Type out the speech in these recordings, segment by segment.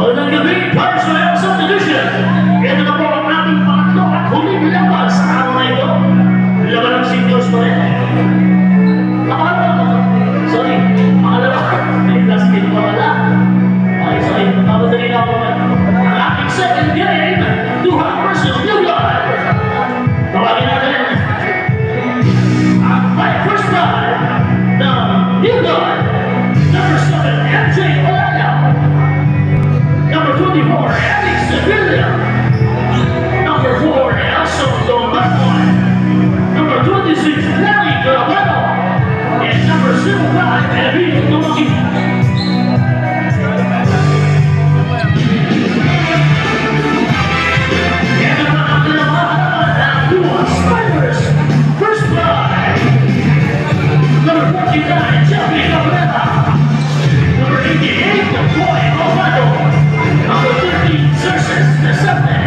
Magandang gabi, Parswell Subdivision. Ito na po ang ating pangatlo at huling laban sa araw na ito. Laban ng seniors pa rin. Sorry, pangalawa. May last game pa wala. Ay, sorry, mamadali na ako. Ang ating second game, 200 versus New Blood. Tawagin natin ang my first blood ng New Blood. Number 7, MJ Olaya. Number 24, Alex Sevilla. Number 4, Elson Domangon. Number 26, Nelly Garabano. And number 75, Elvino Tomaki. And ang mga kinamahalaman ng Dual Spiders. First blood. Number 49, Jeffrey Cabrera. Number 88, Boy Romano. Number 13, Cerces Nesete.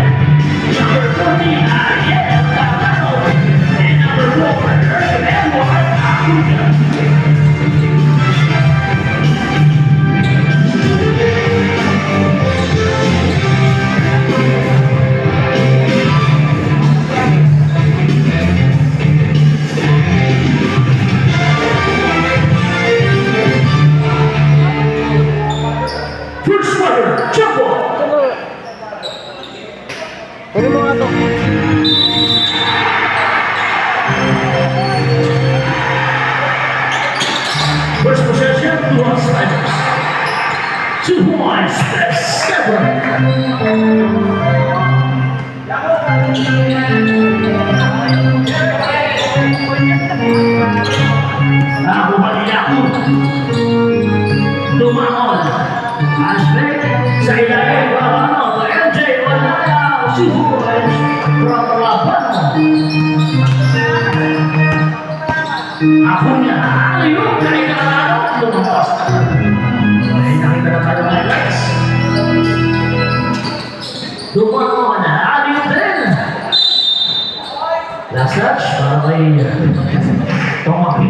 Number 14, Ariel Cabrano. And number 4, Edward Acuña. First fighter, Jumbo. Kunin mo nga to. First possession, Dual Spiders. 2 points, that's 7. Ako kanina ako. Dumaon. Ashley, sa ilalim, Rabano, MJ, Olaya, si Juarez, Rabano. Ako niya, ayun, kanina ka na, lumabas na. Ay, nakita na tayo ng highlights. Dumaon na, ayun din. Last touch, para kay Tomaki.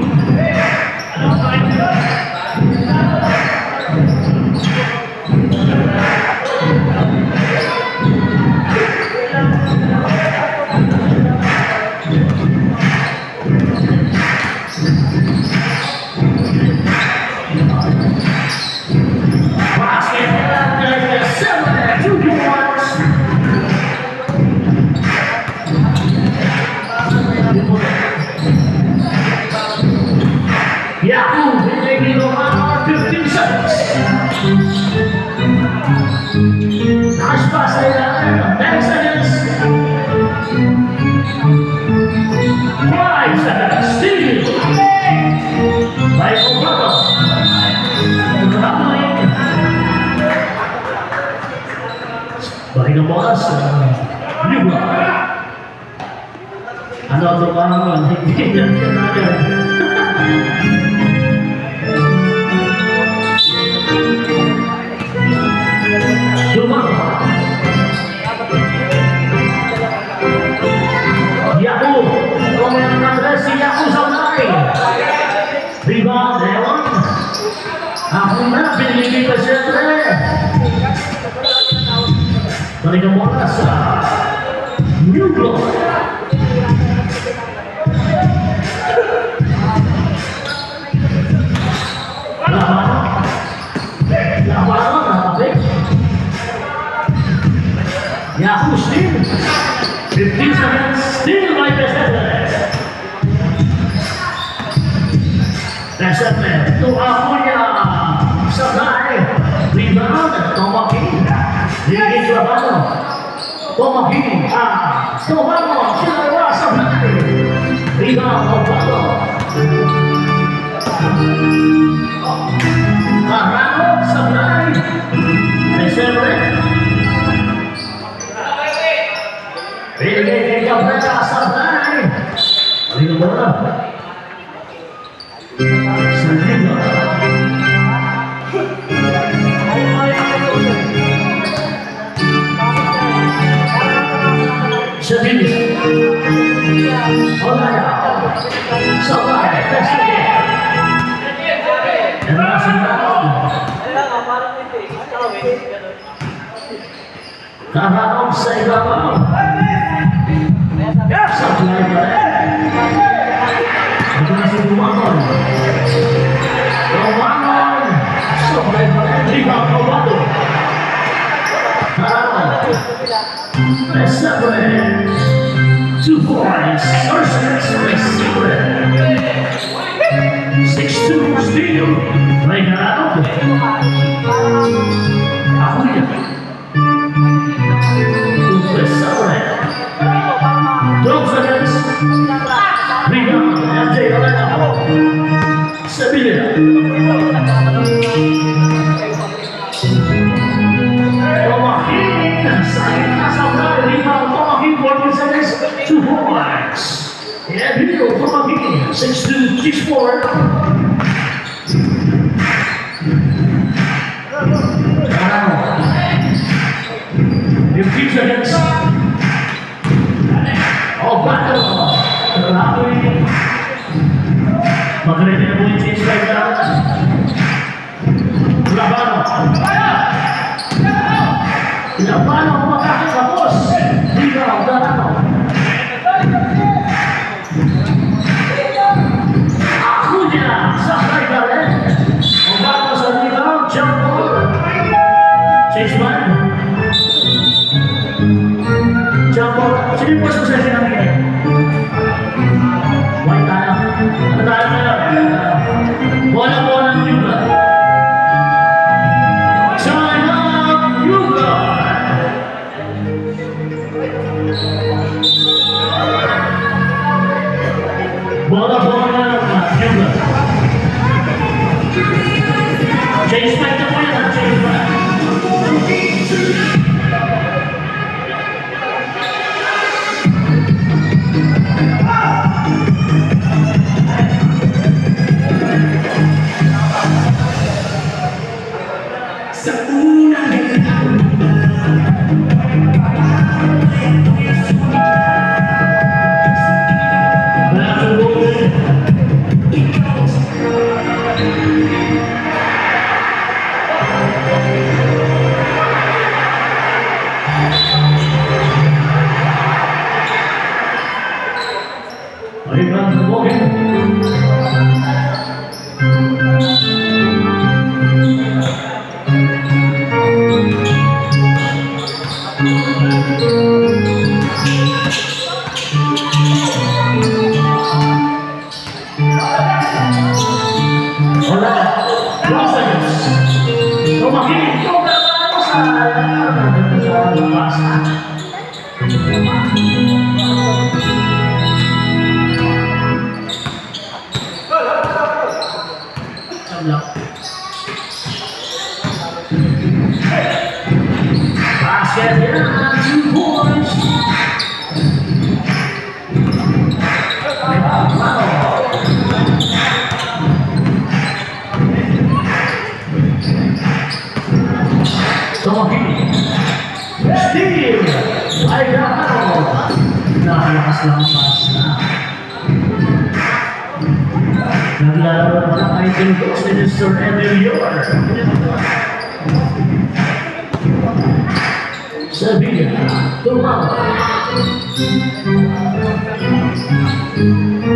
Yahoo! Binigay mo mga 15 seconds. Nice pass na yan. 10 seconds. 5 seconds. Steal! Michael Butler. Grappling. Balik ang bola sa New Blood. Ano ito ba naman? Hindi yan natin. Yahoo! Komen ng si Yahoo sa unay. Rebound, Leon. Ako na, pinili pa siyempre. Balik ang bola sa New Blood. Yahoo steal. 15 seconds. Steal by Pesetes. Pesetes to Acuña. Sabay. Rebound. Tomaki. Dirigit Rabano. Tomaki. Tomamo. Sinawa. Sabay. Rebound. Tomamo. Arano. Sabay. Pesetes. Binigay kay Cabrera sa bahay. Balik ang bola. Sa Lima. Sa Bilis. Olaya. Sa bahay. Pestige. And nasa Lima. Kaharap sa ibabaw. Supply pa rin. Ito na si Dumangon. Dumangon. Supply pa rin. Rebound Robato. Kaharap. Separate. 2 points. First separate. 6-2 steal. May Kaharap. Ako yan. Separate. 12 seconds. Rebound. MJ Olena. Sevilla. Tomahin. Sakit na sa ulan. Rebound. Tomahin. 14 seconds. 2 points. And here, Tomahin. 6-2. 6-4. Carano. 15 seconds. Obato. Rapoy. Mag-ready na po yung change right now. Labano. Labano makakapos. Rebound. Darano. Acuña. Sakay ka rin. Obato sa rebound. Jump ball. Change man. Jump ball. Sige po sa session namin. White tayo. Ano tayo ngayon? Bola-bola ng Yuga. Time up, Yuga! Bola-bola ng Yuga. Change back to win. Change back. Basket here, 2 points. Tomahin. Steal. Ay, Carano. Nakalakas lang pass na. Naglalaro pa ng item coach ni Mr. Emil Yor. Sevilla. Tumama.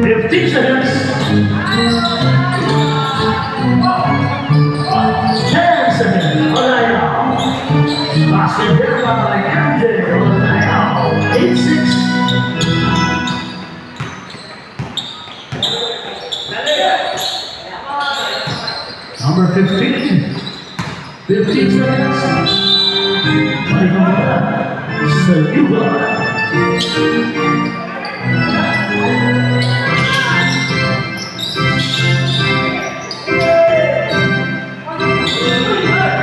15 seconds. 10 seconds. Olaya. Basket here by MJ Olaya. 8-6. Number 15. 15 seconds. Balik ang bola. Sa Yuga.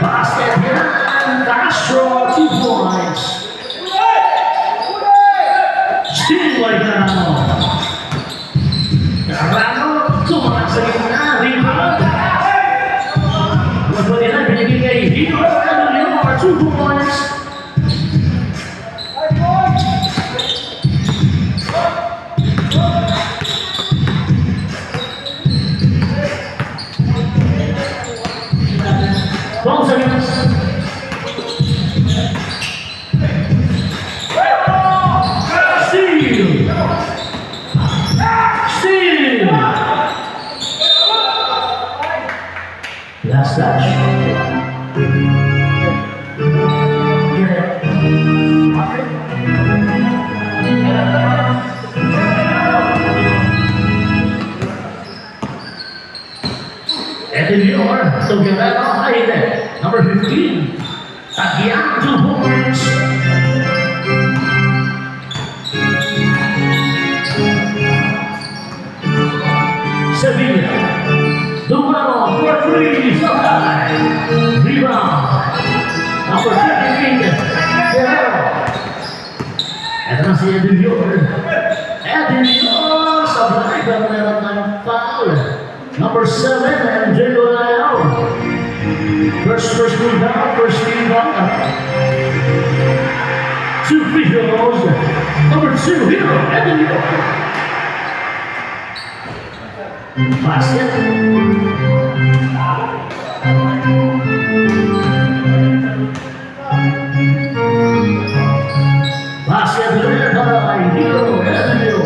Basket here. Castro, 2 points. Steal by Carano. Carano, tumakas sa gitna. Rebound. Wag mo nila, binigay kay Hito. 2 points. Vamos, amigos. Roberto Guerrero Aide, number 15. Tagian 2 points. Sevilla. Dumano for 3. Sky. Rebound. Number 17. Guerrero. Ito na si Edin Yor. Edin Yor. Sablay ba meron ng foul? Number 7, MJ Golayo. First move down, first team down. 2 free throws. Number 2, Hero, Edin Yor. Basket. Basket led by Hero, Edin Yor.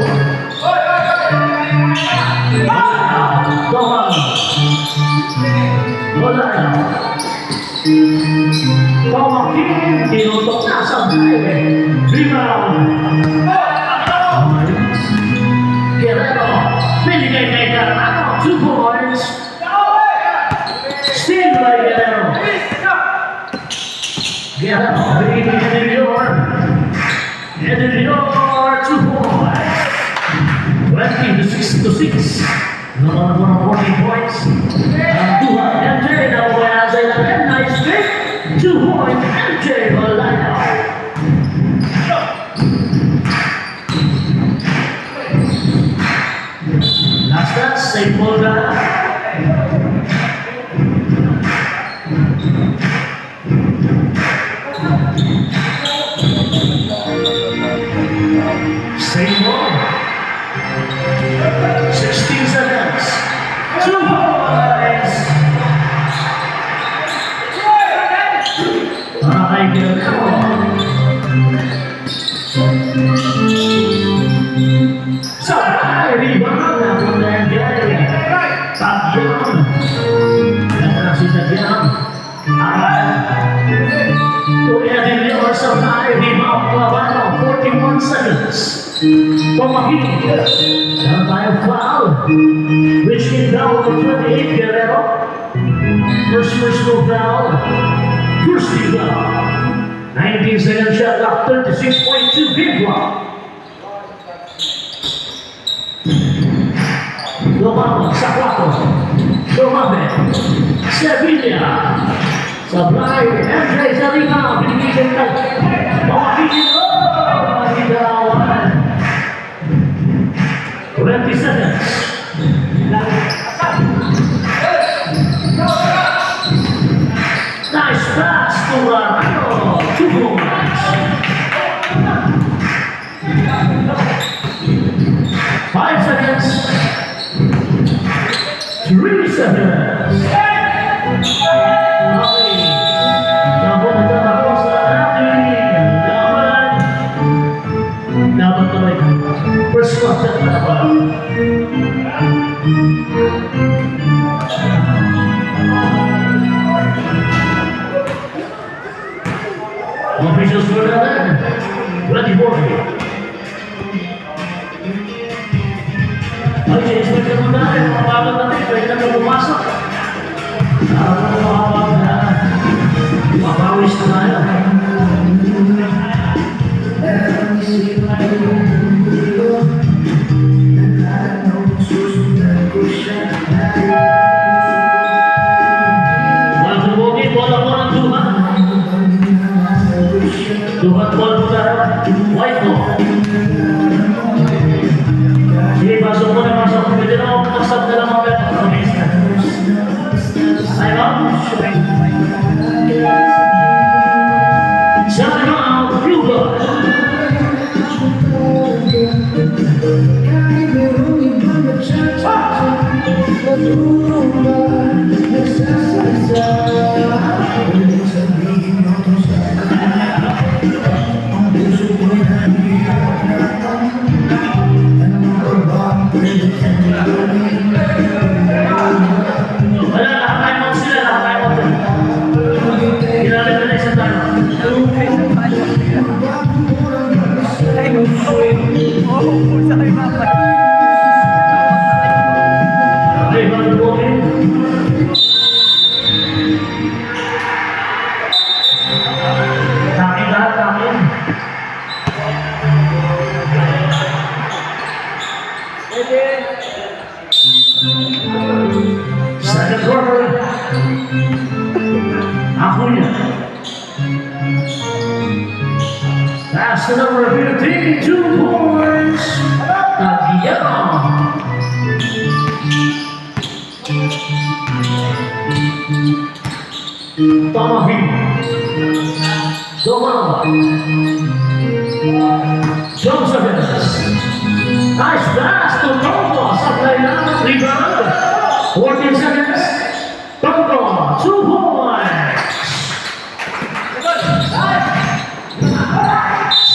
Pamakin, tinutok na sa rebound. Guerrero, binigay kay Guerrero, 2 points. Steal by Guerrero. Guerrero, binigay kay Edin Yor. Edin Yor, 2 points. 20-6. Number 40 points. Tuhan MJ nawala sa ilalim. Nice pick. 2 points. MJ Golayo. Last touch. Same ball down. Same ball. 16 seconds. 2 points. Para kay Guerrero. Sabay, rebound na po na yan. Tagyang. Yan na si Tagyang. To Edin Yor, sabay, rebound. Labano, 41 seconds. Pamakin. Yan tayo foul. Which came down to 28, Guerrero. First move foul. First team foul. 19-second shot clock, 36.2 game clock. Lumabas sa 4. Lumabas. Sevilla. Sablay. MJ sa rebound. Binigyan ka. Pamakin. Higawan. 20 seconds. Nice pass to Rano. 2 points. 5 seconds. 3 seconds. First quarter na ba? Officials for that. Ready for it. Okay, expect mo na. Mababag natin. Pwede na pumasok. Mababag na. Mabawis na tayo. Tuhan ball putar white ball. Sige, pasok mo na pasok. Pwede na ako pasok na lang mga pagkakabisa. Time out. Time out. Field goal. Takin lahat, takin. Second quarter. Acuna. Pass to number 15, 2 points. Tagiano. Tamahin. Domano. Joseph. Nice pass to Togo. Supply now. Rebound. 14 seconds. Togo. 2 points.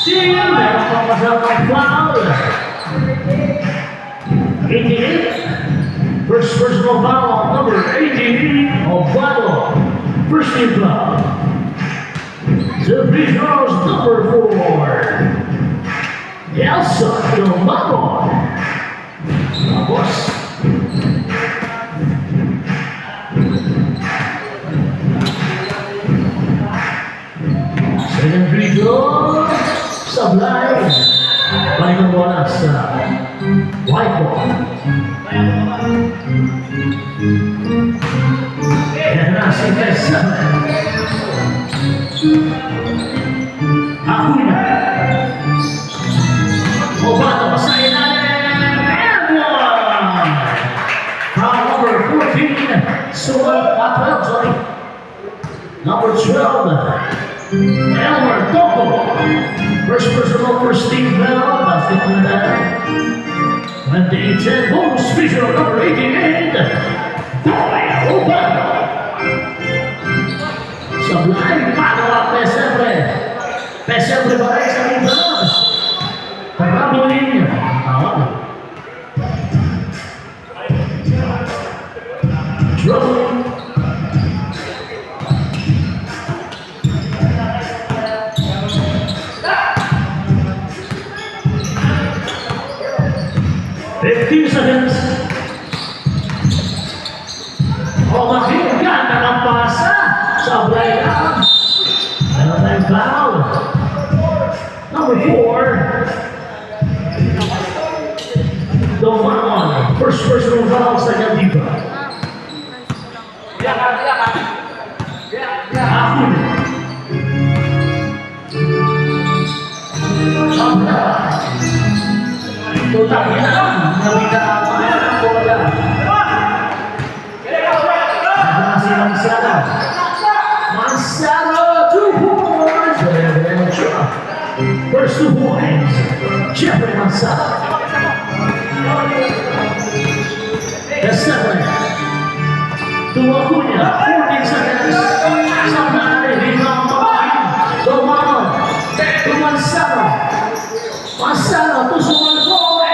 Steal. Meron pang masamang foul. 88. First personal foul. Number 18. Obado. First team foul. The free throws number 4. Elsa Domano. Tapos. Second free throw. Sablay. Balik ang bola sa white ball. Yan na si Tessa. Acuna. Obado sa ilalim. And one. Foul number 14. Sorry. Number 12. Elmer Toco. First personal first team foul. Basketball that. 28-10. Bonus special number 88. Doy Obado. Sablay. Pagawa Pesebre ba rin sa rebound? Pagkabulin niya. Tawag. Trouble. Fifteen seconds. Makikita ng pasa. Sablay na. Meron tayong foul. Number 4. Domano. First personal foul sa Gandiba. Acuna. Tutangin na lang. Nalita ang bola. Nagana si Mansara. Mansara, 2 points. First 2 points. Jeffrey Mansara. Esteban. To Acuna. 14 seconds. Sablay. Rebound. Domano. To Mansara. Mansara to Sumalfo.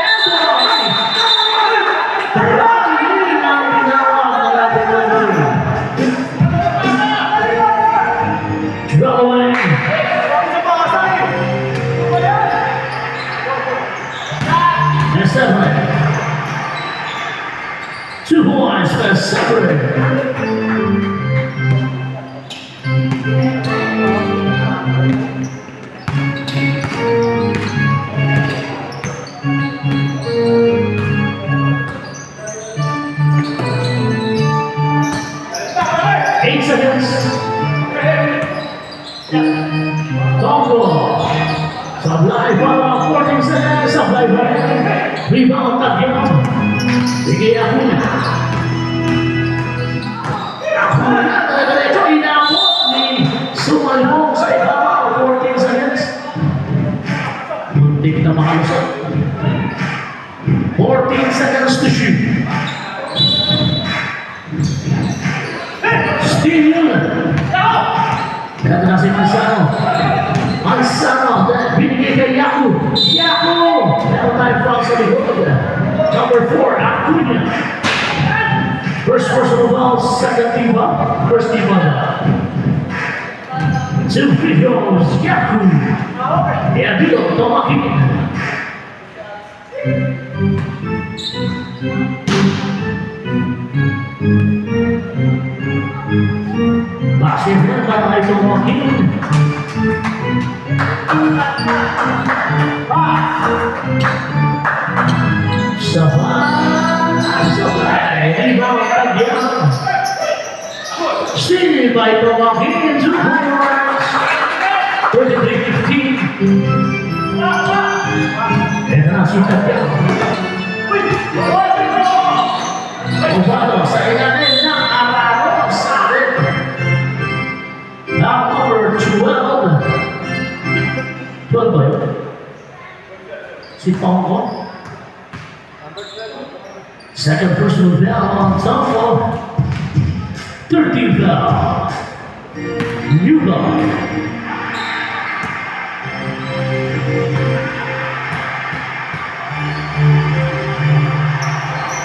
Seven. 2 points for Seven. Eight seconds. Togo. Sablay para 14 seconds. Sablay para. Rebound Tagiano. Bigay Acuna. Acuna. Ito inabot ni Sumalfo sa ibabaw. 14 seconds. Muntik na makalusot. 14 seconds to shoot. Steal. Kaya na si Mansaro. Mansaro. Binigay kay Yaku. Meron tayo foul sa likod. Number 4, Acuna. First personal foul, second team foul, first team foul. 2 free throws, Yaku. Diablo, Tomakin. Basketball para kay Tomakin. Steal by Milwaukee in 2 points. 33-15. Ito na si Tatya. Ovado sa ilalim ng Araro sa rin. Now number 12. 12 ba yun? Si Tongo. Second personal foul on Tongo. 13th foul. New ball.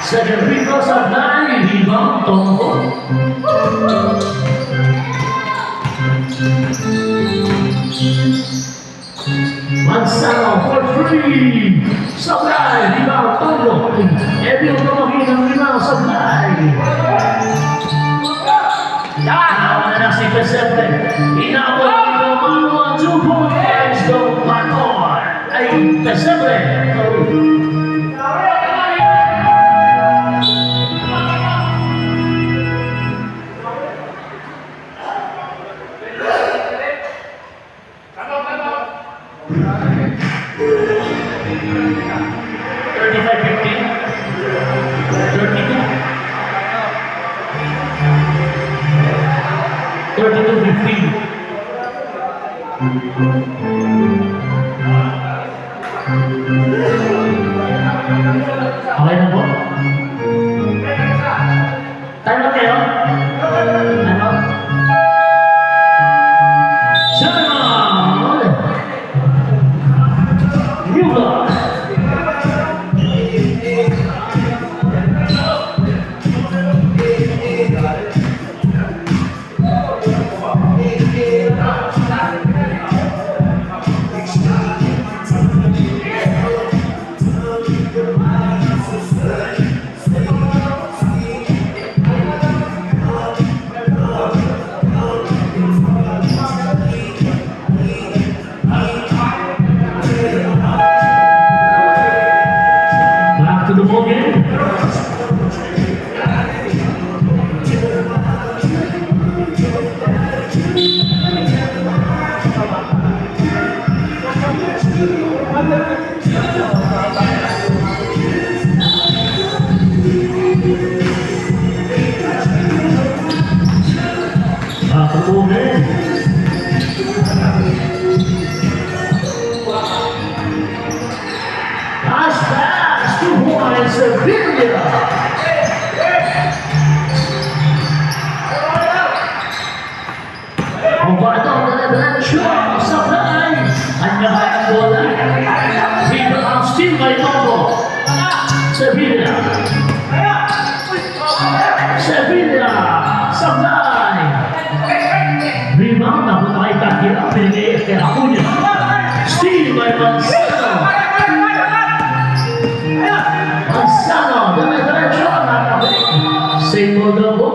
Second free throw sa 9, rebound Tongo. Mansano for 3. Sablay, rebound Tongo. Emil Tumaki ng rebound Sablay. Nawa na si Pesebre. Inabot ito Manuan 2 points. Go Manuan. Ay Pesebre. Okay na po? Time na kayo? Ano? Shannon! Yuba! Back to the ball game. Back to the ball game. Nice pass, 2 points, Sevilla. Ovado, dala-dala siya, Sablay. Kanya kaya ang bola. Rebound steal by Tongo. Sevilla. Sevilla, Sablay. Rebound, napunta kay Takira, pinigay kay Acuña. Steal by Mansano. Mansano, dala-dala siya, nakakabit. Same mo daw po.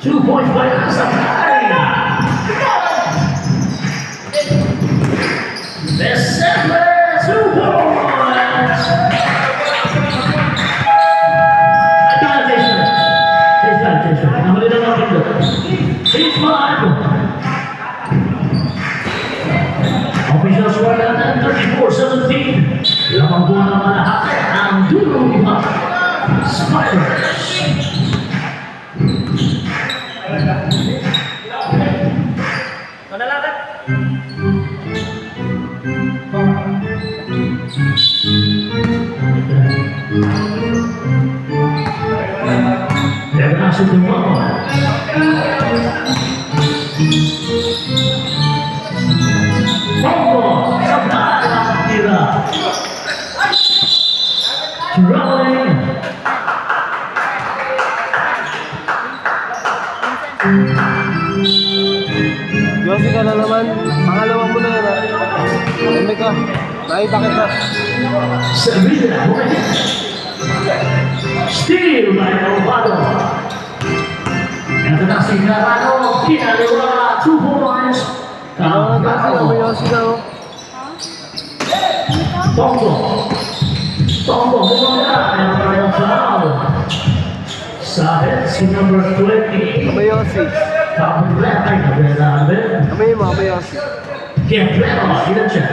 Two points by Sablay. December, 2 points. Taste lang. Namali lang ang pindot. 6-5. Official score natin, 34-17. Lamang buwan ng malahati ang dulo ni Spiders. Deve nascer de uma hora. Vamos, Sablay na tira. Traveling. Yossi ka na naman. Pangalawa mo na yan ha. Hindi ka. Nakita kita. Sevilla, steal by Ovado. Ito na si Garano, kinaliwa, 2 points. Ano mo Yossi ka oh. Tongo. Tongo, bumaba. Meron pa rin foul. Sa akin, si number 20. Kamay Yossi. Cabrera, ay Cabrera, Kamay Yossi. Cabrera, ilan siya?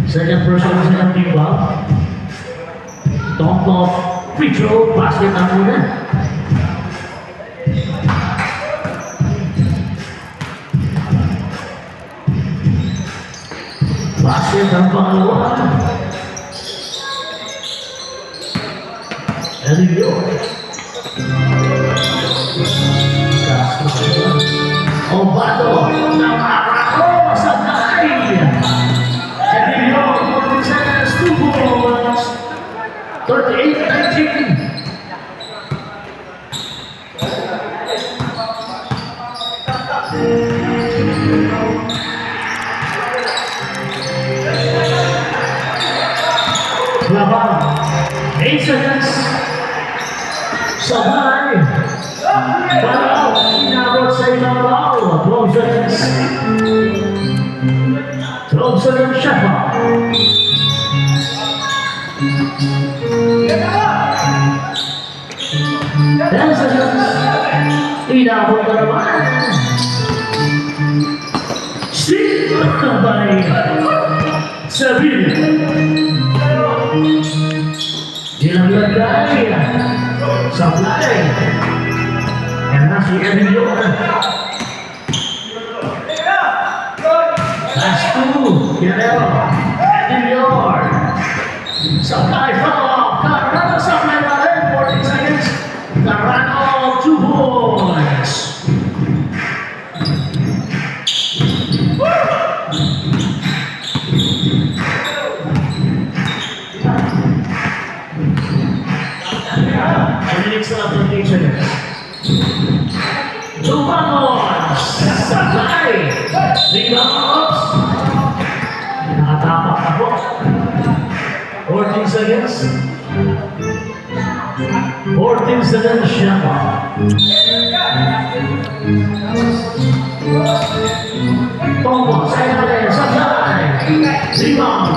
Second person sa team foul. Tongo, free throw, basket na muna. Basket ang pangalawa. Elio. Obado. Namarako sa tayo. Elio. 2 points. 38-19. Laban, 8 seconds. Sabay. Balaw, inabot sa ibabaw. 12 seconds. 12 seconds shot clock. 10 seconds. Inabot na naman. Steve by Sabine. Dilagay sa fly. And na si Emilio. Last 2. Guerrero. Emilio. Sa fly follow. Carrano sa fly rin. 14 seconds. Carrano 2 points. Next na 28 seconds. Tumamos! Sakay! Rebounds! Nakatapak ako. 14 seconds. 14 seconds shot. Tumamos! Sakay! Sakay! Rebound!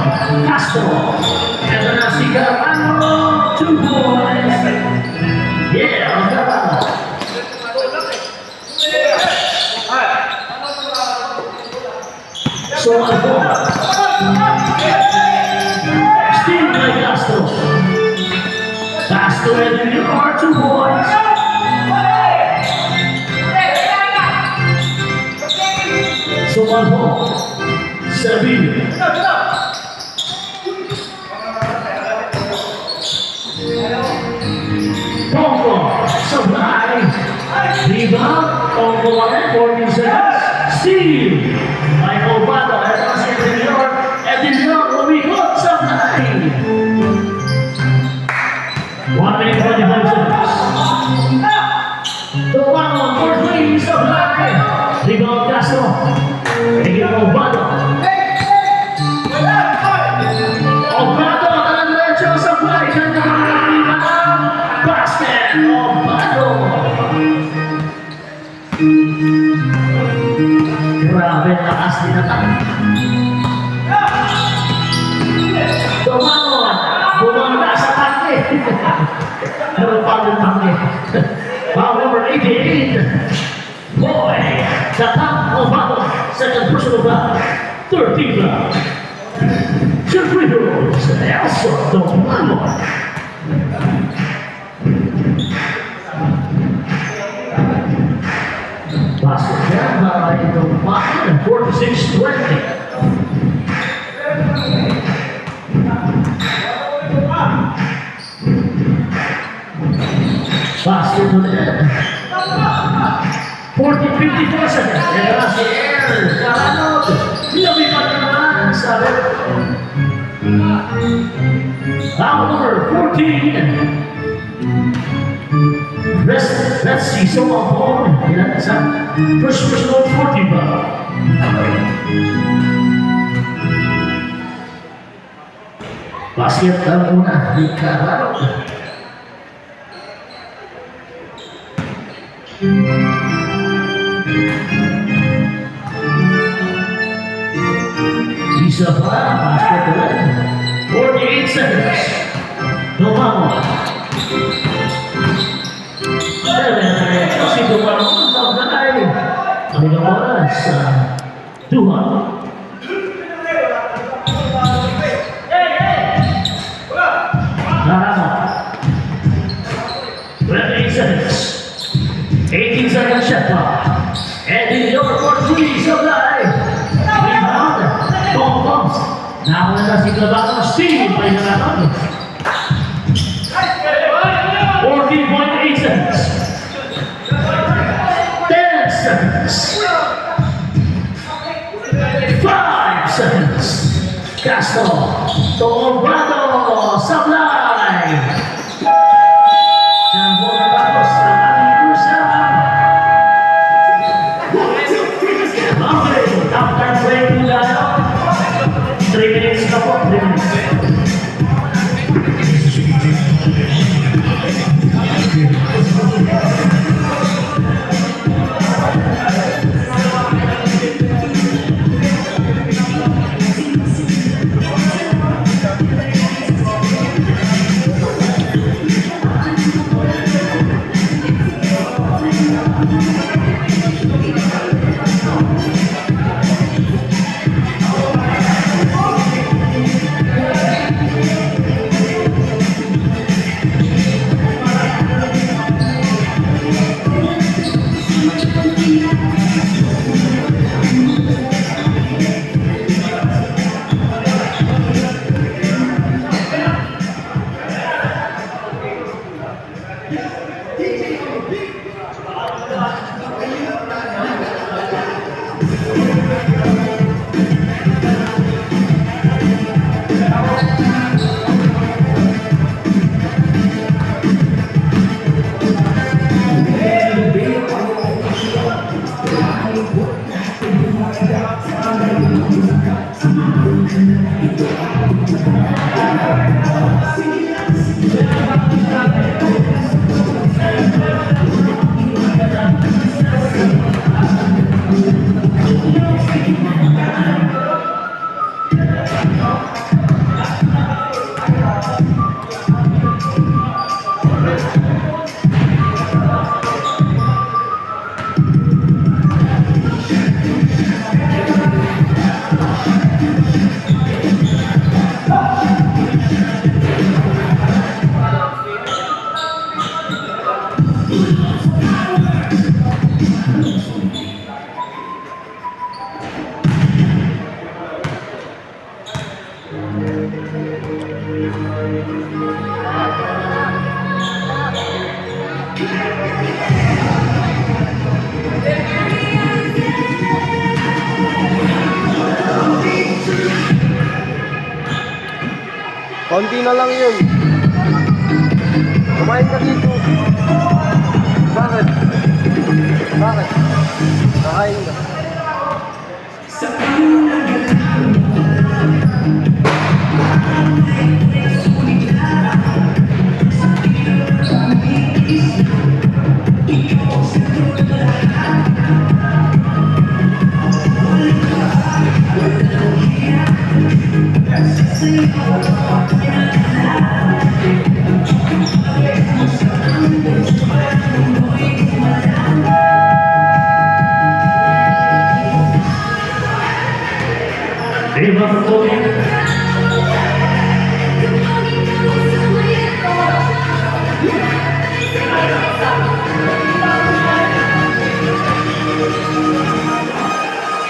Castro! Ito na si Carrano! 2 points! Yeah, so Steve Castro. Castro and you are 2 points. So Sabine. Tongo, supply, rebound, Tongo 14 seconds, Steve, Michael Bato, ito si Edilior, umikot, supply. 1 minute 25 seconds. Tongo, 4-3, supply, rebound Castro, Michael Bato. Bato, talang diretso, supply, basket of Bato. Grabe ang lakas ni Nathan. Bumangga sa tangke. Pero pagod tangke. Foul number 88. Boy, Nathan of Bato. Second personal foul. 13 foul. Two free throws. Elsa Domano. Basket down by Domano and 46-20. Basket to the end. 40-54 seconds. And that's the air. Carano. Lumipad naman sa red. Foul number 14. Let's see. So on ball. Ilan sa first personal 40 ba? Basket ang una ni Carano. Isa pa, basket ulit. 48 seconds. Dumamo. Si Dumamo sa ugalay. Kanilang oras sa Duha. Narama. 28 seconds. 18 seconds shot clock. And in your for three, Sablay. Rebound. Ball bumps. Nahula na si Clavano. Steal by Narama. 14.8 seconds. 10 seconds. 5 seconds. Castro. Tornado. Sablay. Ang bola tapos ang ating kursa. Okay, top time break mula. 3 minutes na po, 3 minutes. Konti na lang yun. Kumain ka dito. Bakit? Bakit? Kakain ka.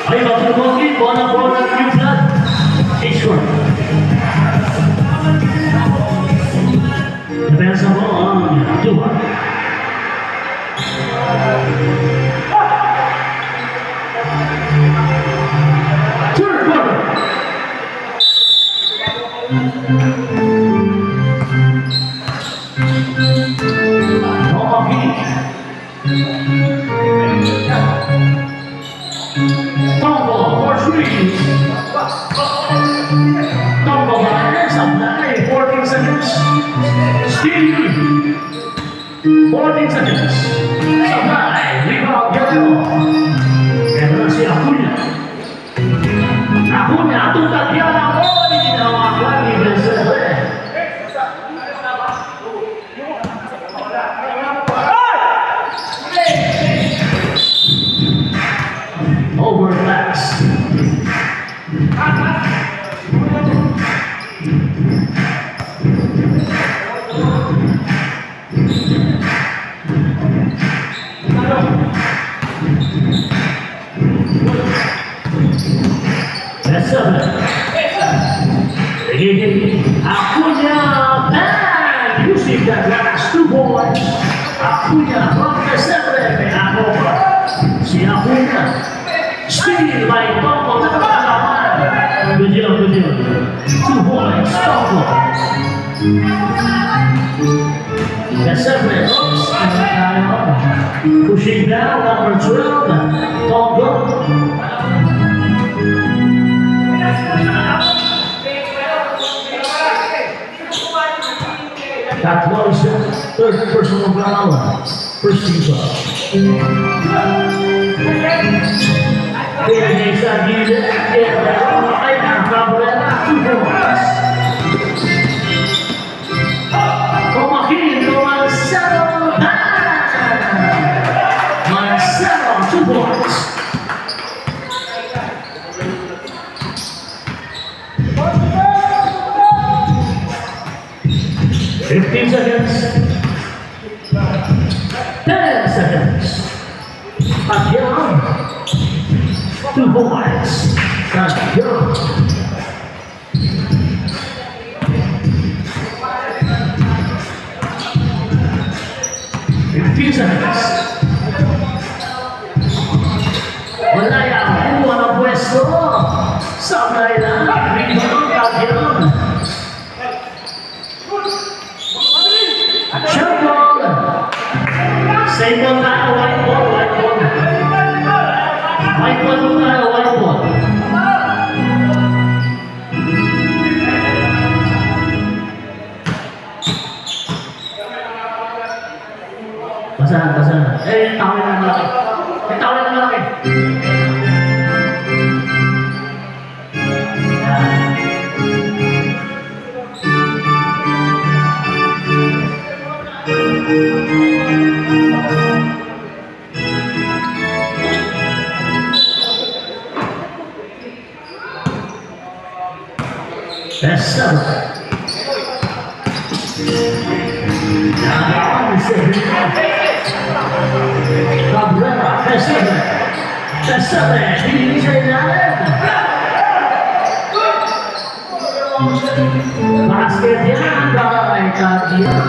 Ay, magpapagin, bola yung flat. H-score. Depensa mo ang Duha. Third quarter. Tombo for three. Tombo by Sablay, 14 seconds. Steal. 14 seconds. Sablay, rebound, Guerrero. Guerrero si Acuña. Acuña, tutagya. the last two boys. Acuna from Casabre. Ako pa. Si Acuna. Steal by Tombo. Good job, good job. 2 points, Tombo. Casabre. Oops. Pushing down, number 12. Tombo. That was third personal foul. First team foul. Kaya sa gilid, ay nakabrela 2 points. Kumakin to Marcelo. Marcelo, 2 points. Fifteen seconds. 10 seconds. Again. 2 points. Again. 15 seconds. Wala yung kuha ng pwesto. Sabay lang. Rebound. Again. Shot ball. Same ball tayo, white ball, white ball. White ball tayo, white ball. Basahan, basahan. Tawin ng malaki. Tawin ng malaki. That's seven. Cabrera, that's seven. That's seven. He's a basket yan, bahay kagyan.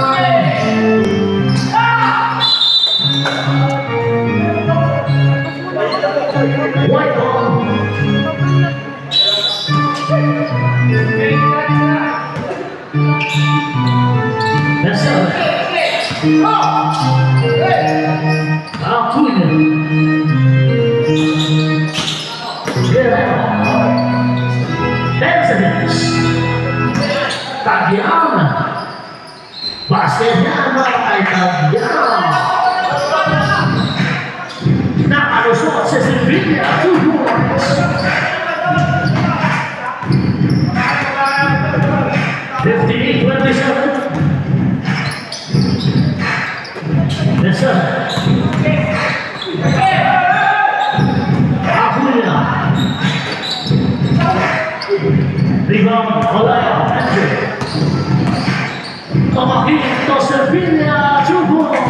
White ball. That's seven. Acuna. Guerrero. 10 seconds. Tagian. Basketnya ay Tagian. Nakalusot si Silvia. 2 points. 58-27. Yes, sir. Acuna. Rebound, Olaya, Andrew. Tomakin to Sevilla, 2 points.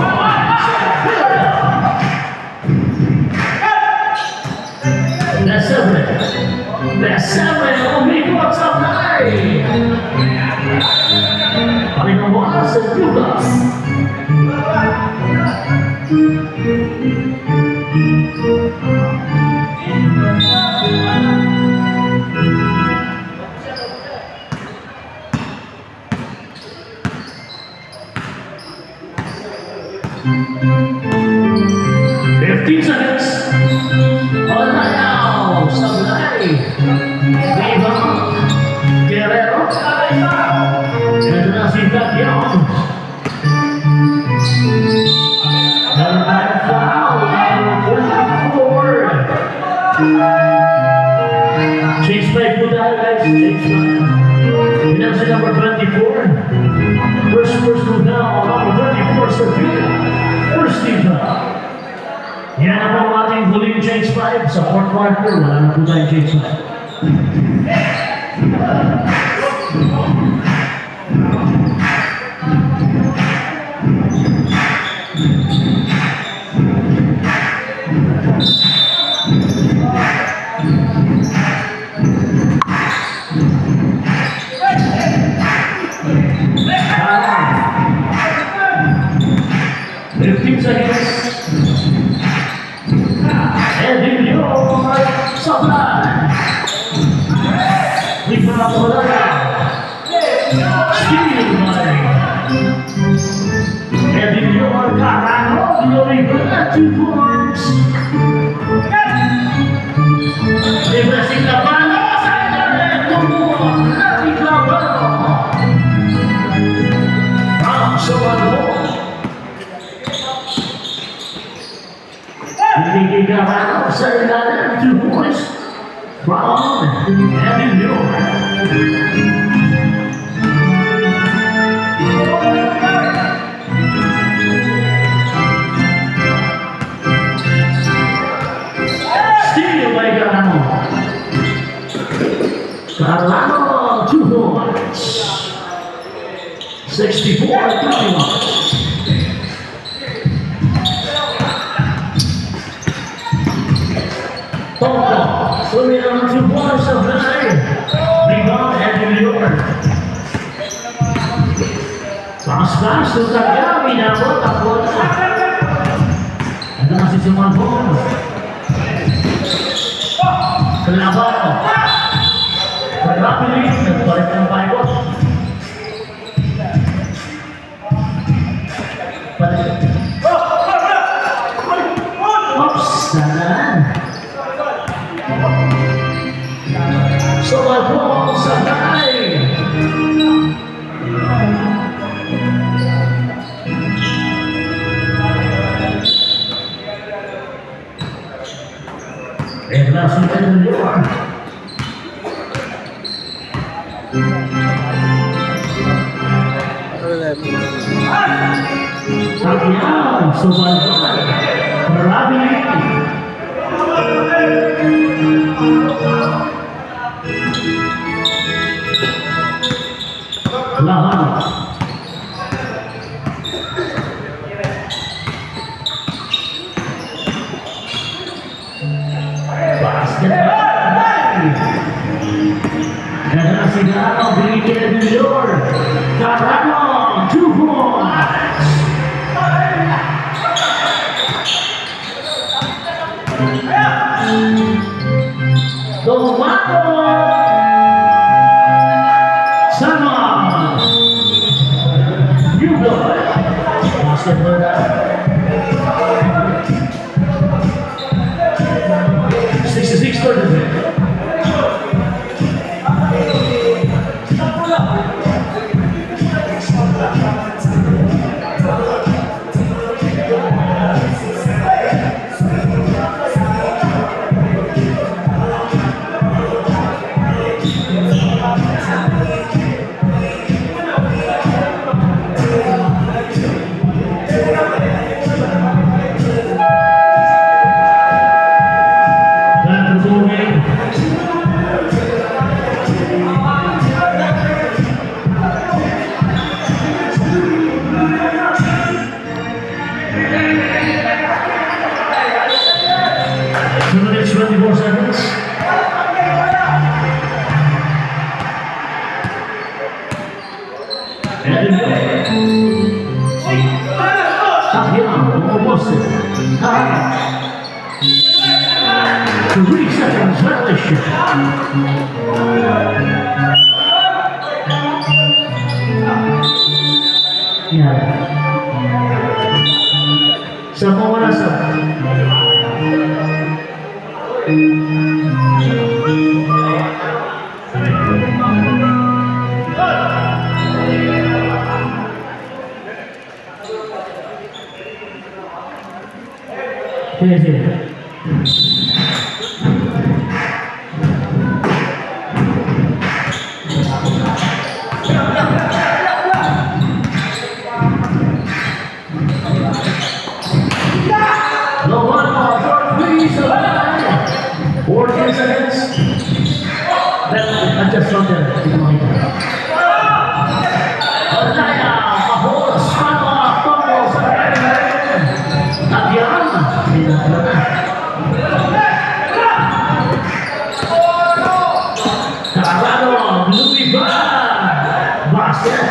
Bersama umikot sa play. Panginoon sa Judas. Fifteen seconds. Wala now. Sablay. Rebound. Guerrero. Ito na si Tagian. Dalawang foul. 24. Change play po tayo guys. Change play. Yan si number 24. First personal foul. Number 24 Sevilla. First team foul. Yan ang po ating huling change 5 sa fourth quarter. Wala na po tayong change 5. seconds. And in your supply. We found the Steal by. And in your Carano, you're got 2 points. Reversing the ball. So Hindi Carano sa ilalim, 2 points from Evan Miller. Steal by Carano. Carano, 2 points. 64-21. Tongkol, swimming on 2 points of the night. Rebound and New York. Pass to Kagami, dapat takot. Ada masih cuma bonus. Kelabang. Berlapis, nagpalit ng pivot. Oops, danan. Sobat ball santai. Langsung dari luar. Tapian, sobat ball. Berabi. Lahan. Basket. Dan Sidano berikan New York. Carano 2 points. Tomato sama juga masih berada 66-33. Semua rasa.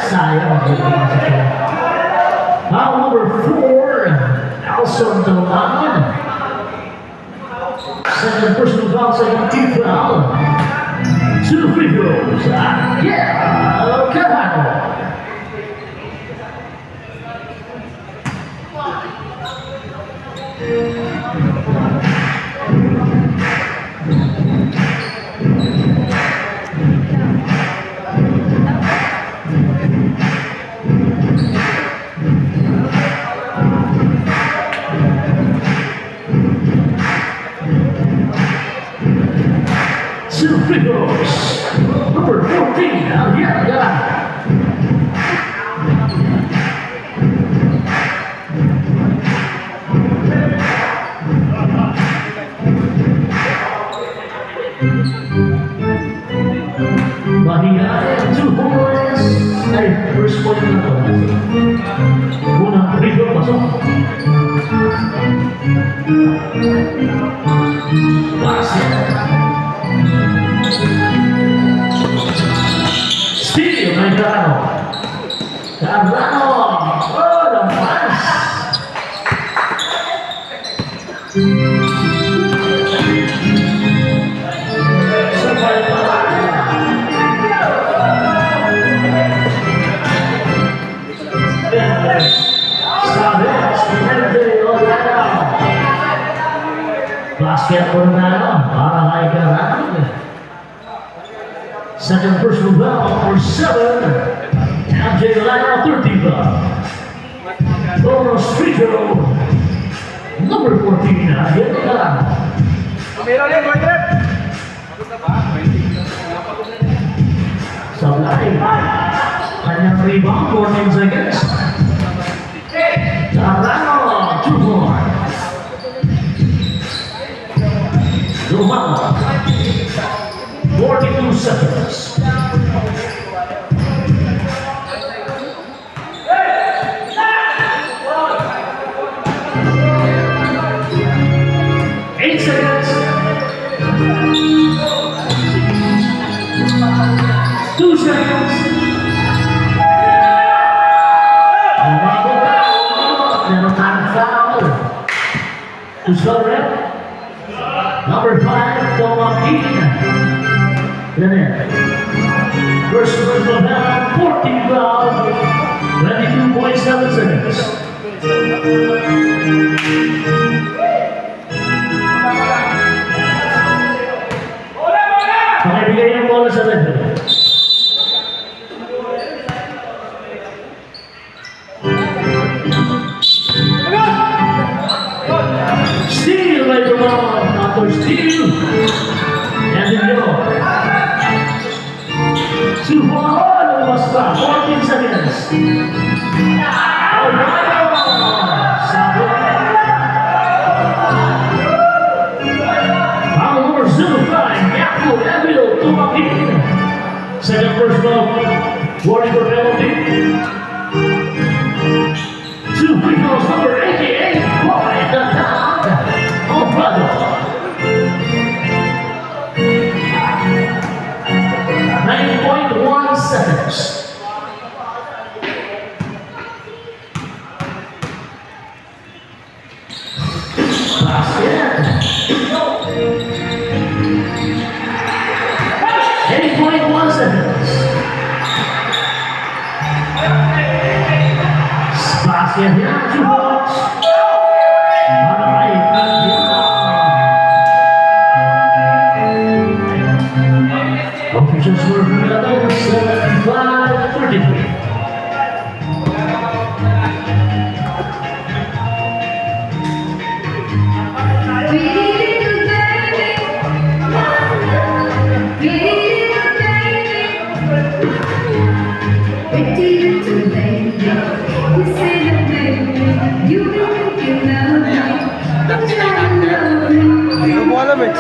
Sayang. Number 4, Alson Dolan. Second personal foul, second team foul. 2 free throws. Yeah, Carajo. Two free throws. Number 14, Aliaga. Bahia, 2 points. Ay, first point na to. Unang free throw, pasok. Basket. Steal by Carano. Carano. Oh, the pass. Sabay pa. Sabes, Mente, Orlando. Basket Orlando. Para kay Carano. Second personal foul for 7. MJ Lionel 30 foul. Bonus free throw. Number 14, Ariel Carano. Sablay. Kanyang rebound, 14 seconds. Carano, 2 points. Lumang. 42 seconds. Eight seconds. 2 seconds. Meron tayong foul. To score it. Number 5, Tomahawk. First personal foul, 14 foul, 22.7 seconds. Pakibigay ng bola sa referee. Steal by Dumont, after steal. And then go. 2 ball, was back, 14 seconds. Foul number 05, Yaku Emil Tumakin. Second personal, 44 penalty. 2 free throws, number 88, Boy, the dog. Oh, brother. 9.1 seconds. Basket. 8.1 seconds. Basket here, 2 points. Officials were 75-33. Hindi ko po alam eh.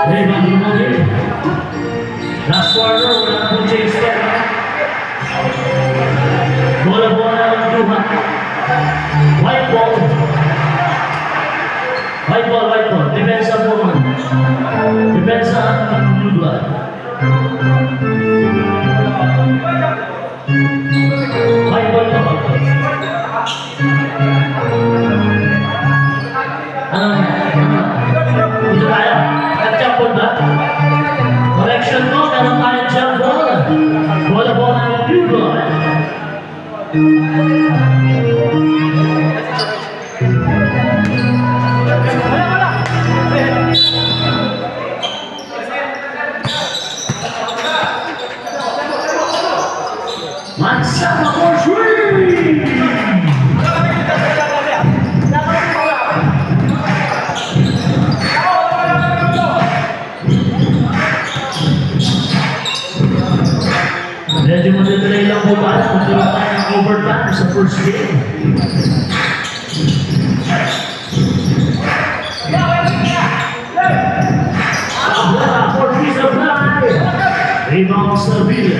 Hey, White ball, white ball. Depensa po man. Depensa at blue blood. White ball na ba? Ito tayo. Nag-jump ball ba? Correction mo, meron tayong jump ball. Bola po ng blue blood. Mansama for three! Medyo madadelay lang po ba? Magkaroon tayo ng overtime sa first game. Abla for three supply. Rebound Sevilla.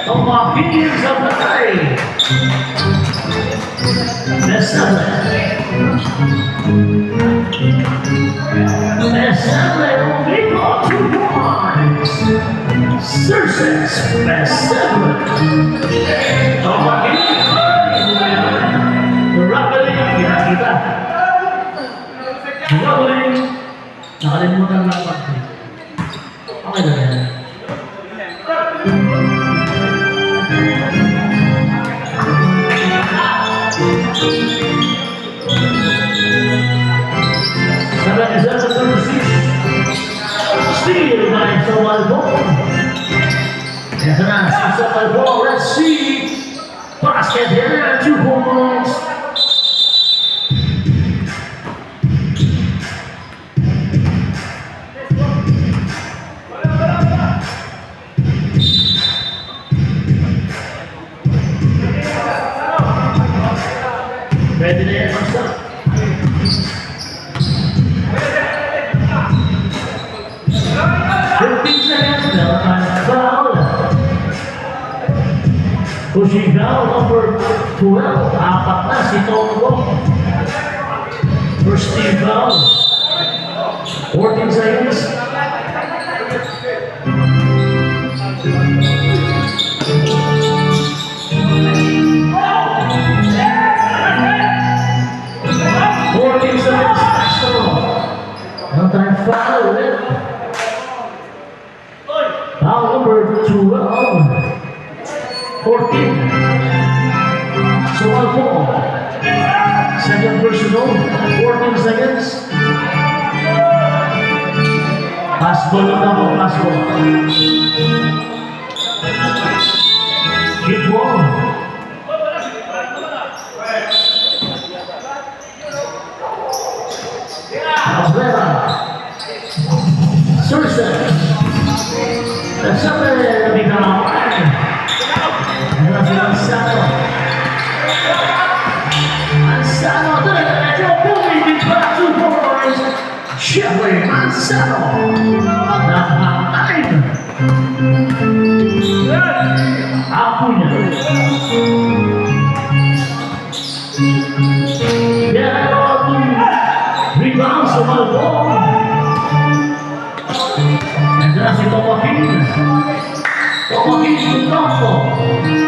Tomakins supply. Mesable. Mesable on rebound 2 points. Surses Mesable. Tomakins. Rubbling. Kita. Rubbling. Nakalimutan lang pa. Okay na yan. Steal by Salvador. Ito na, si Salvador. Let's see. Basket here, 2 points. Ready na yan, Master? 15 seconds, meron tayong foul. Pushing foul number 12. Apat na si Tongo. First team foul. 14 seconds. Foul ulit. Foul number 12. 14. So one ball. Second personal. 14 seconds. Pass ball na po. Pass ball. Hit ball. Abrera. Sursen. Kasama na biglaan. Ano si Mansano? Mansano. Medyo pumibig pa 2 points. Siyempre, Mansano. Nakakain. Apunya. Pero rebound sa Malbon. Nandiyan si Tomakins. Tomakins yung Tombo.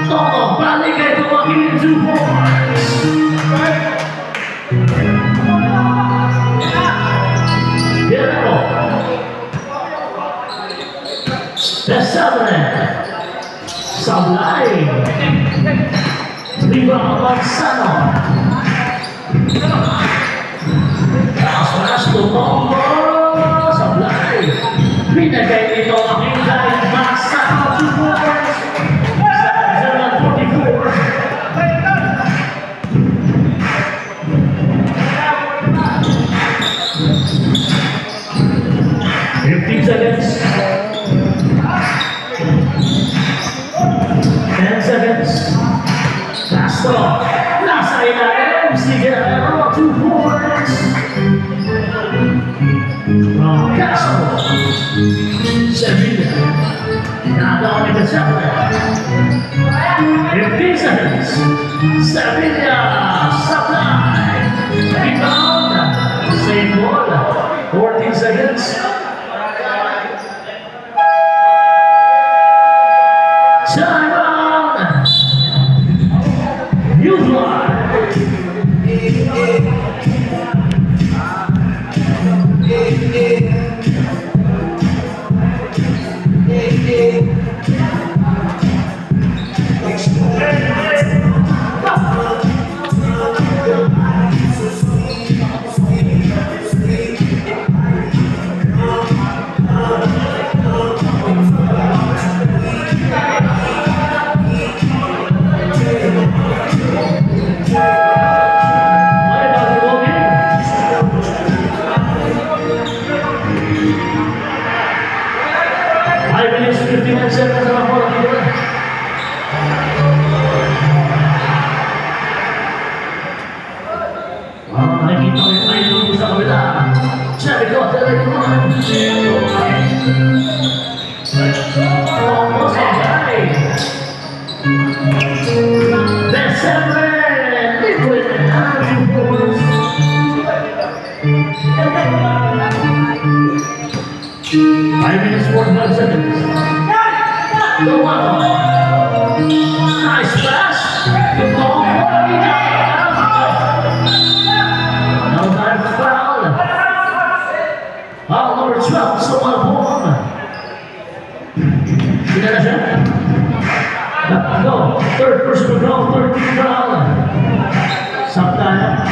Tombo, balik kay Tomakins 2 points. Guerrero. Desabre. Sablay. Rebound Mansano. Pass to Tombo. Sablay. Binagay nito ang hingay. Mansano 2 points. 7:44. 15 seconds. 10 seconds. Castro. Nasa ilalim. Si Guerrero 2 points. From Castro. Sevilla. Nadaw ni Desabre. 15 seconds. Sevilla. Supply. seconds. Time out. You fly. Ay, bilis 59 seconds na lang po nakikita. Nakikita ko yung idol sa kabila. Sabi ko, talaga ko. Almost a guy. December, liquid animals. 5 minutes, 45 seconds. The one. Nice pass. The ball. No time for foul. Foul number 12. Someone upon. Sila na siya. Go. Third person to go. Third foul. Samtala.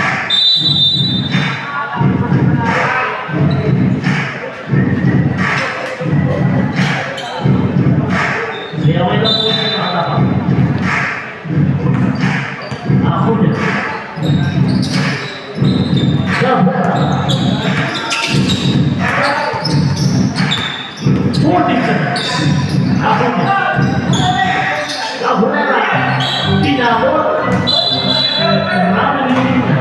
Kaya may lang po yung nakatapa. Ako niya. Cabrera. 40 seconds. Ako niya. Cabrera. Pinabot. Maraming niya.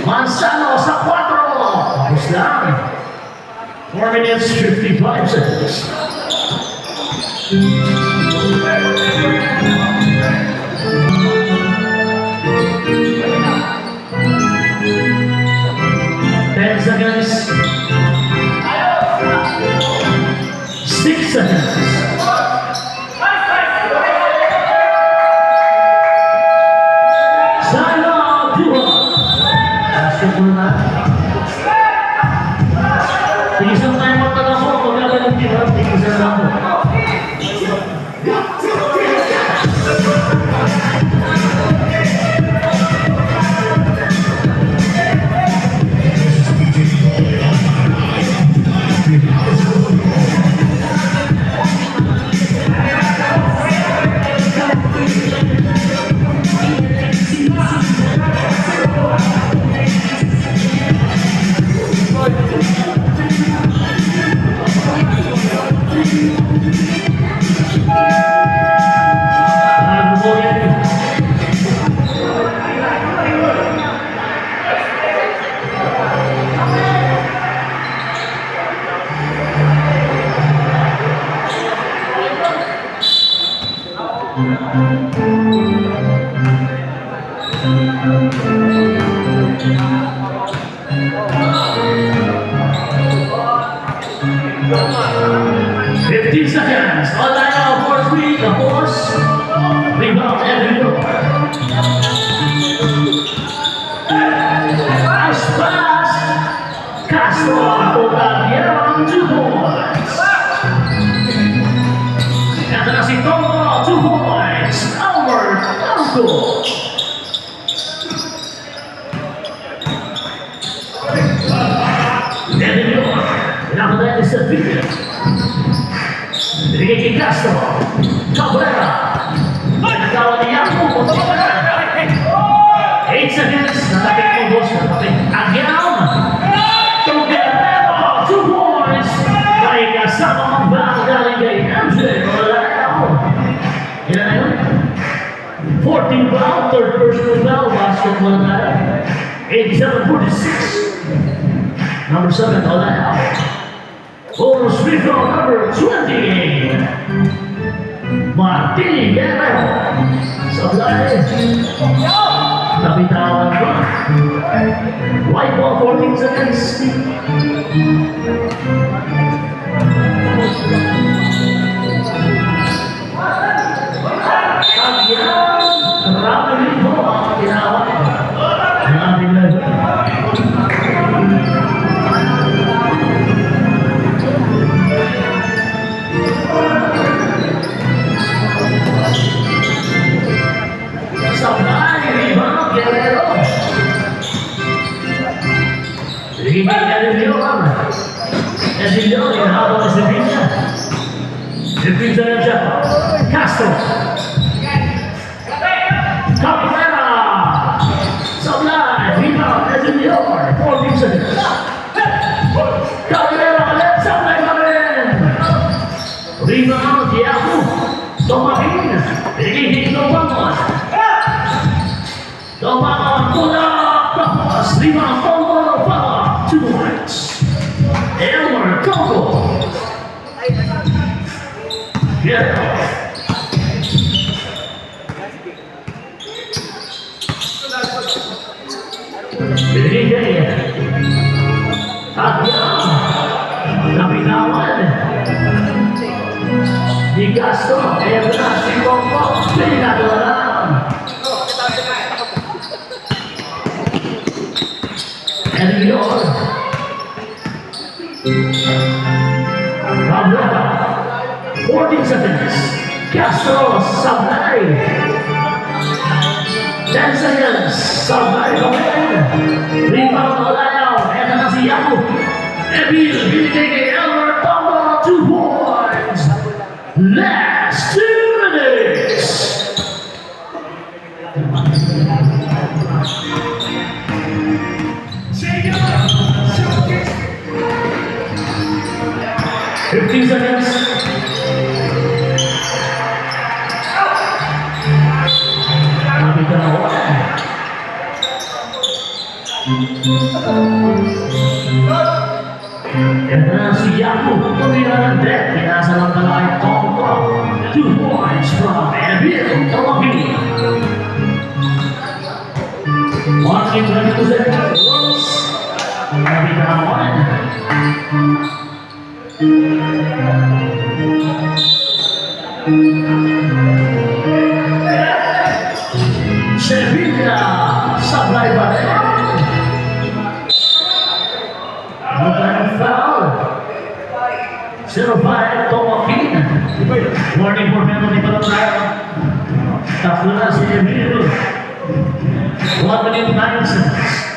Manzano sa 4. Tapos lang. 4 minutes, 55 seconds. Ten seconds. 6 seconds. Isang tayo magtanong mo, magkakalang tira, isang lang mo. Seconds. All I know for 3, the horse. Rebound every door. Nice pass. Castro Octaviano, 2 points. Ito na si Tomo, 2 points. Albert Alco. Devin York. Pinapadayan ni Seth Vivian. Binigay kay Castro. Cabrera. Nagkawa niya po. 8 seconds. Natapit mo, boss. Natapit. Agyam. Toguerrero. 2 points. May kasama mong bago galing kay MJ. Ilan na yun? 14 foul. Third personal foul. Basketball na tayo. 87-46. Number 7. All that out. Bonus free throw number 20. Martin Guerrero. Supply. Nabitawan ko. White ball, 14 seconds. Ayan. Maraming po ang tinawag. Maraming level. Supply, rebound, Guerrero. Hindi ka rin yun. Kasi yun, inahabang na si Villa. Dipinsa na siya. Castro. Cabrera. Supply, rebound, Ezelior. 14 seconds. Cabrera ulit, supply pa rin. Rebound, Yahoo. Tomahin. Pinihit ng Pangos. Tomahin, tulak. Tapos, rebound, Pangos. 2 points. Elmer Coco. Yeah. Binigay. At yan. Nabitawan. Di Castro. Eto na si Coco. Pinagawalan. Elior. Cabrera. 14 seconds. Castro. Sablay. 10 seconds. Sablay kami. Rebound Olayaw. Eto na si Yahoo. Emil. Binigay kay Elmer Tombo. 2 points. Last 2 minutes. Fifteen seconds. Kami dalawa. Ito na si Yahoo. Tumira ng deck. Pinasa ng balay. Tombo. 2 points from Emil Tomahini. 1:22 seconds. Kami dalawa. Sevilla, supply pa rin. Mukhang foul. 0-5, Tomahin. Warning for penalty pa lang tayo. Tatlo na si Emilio. 1 minute 9 seconds.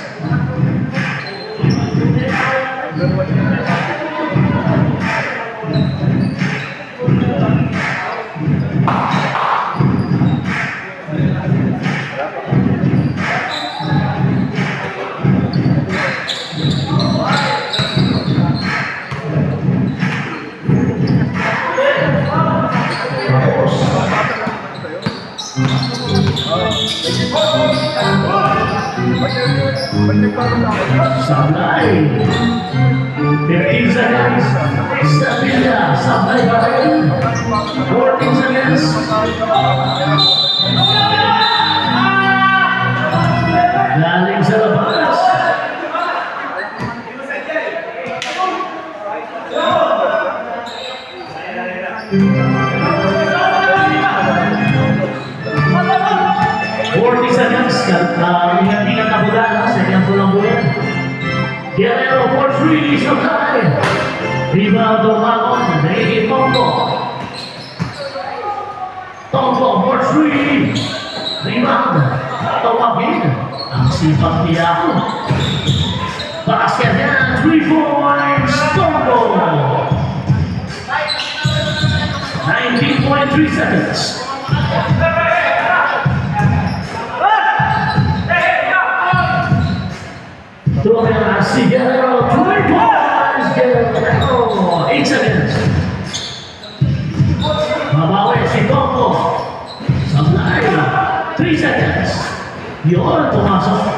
Sablay. 15 seconds. Sevilla. Sablay pa rin. 14 seconds. Galing sa labas. Ingat-ingat na budala sa kanyang pulang bulan. Guerrero for 3, Supply. Rebound Tomagon, Ricky Tombo. Tombo for 3. Rebound, Tomagin. Ang sipag ni Yahoo. Basket yan, 3 points, Tombo. 19.3 seconds. Trovera si Guerrero, 2 points, Guerrero, 8 seconds. Mabawi si Tombo. Supply, 3 seconds. Yun, pumasok.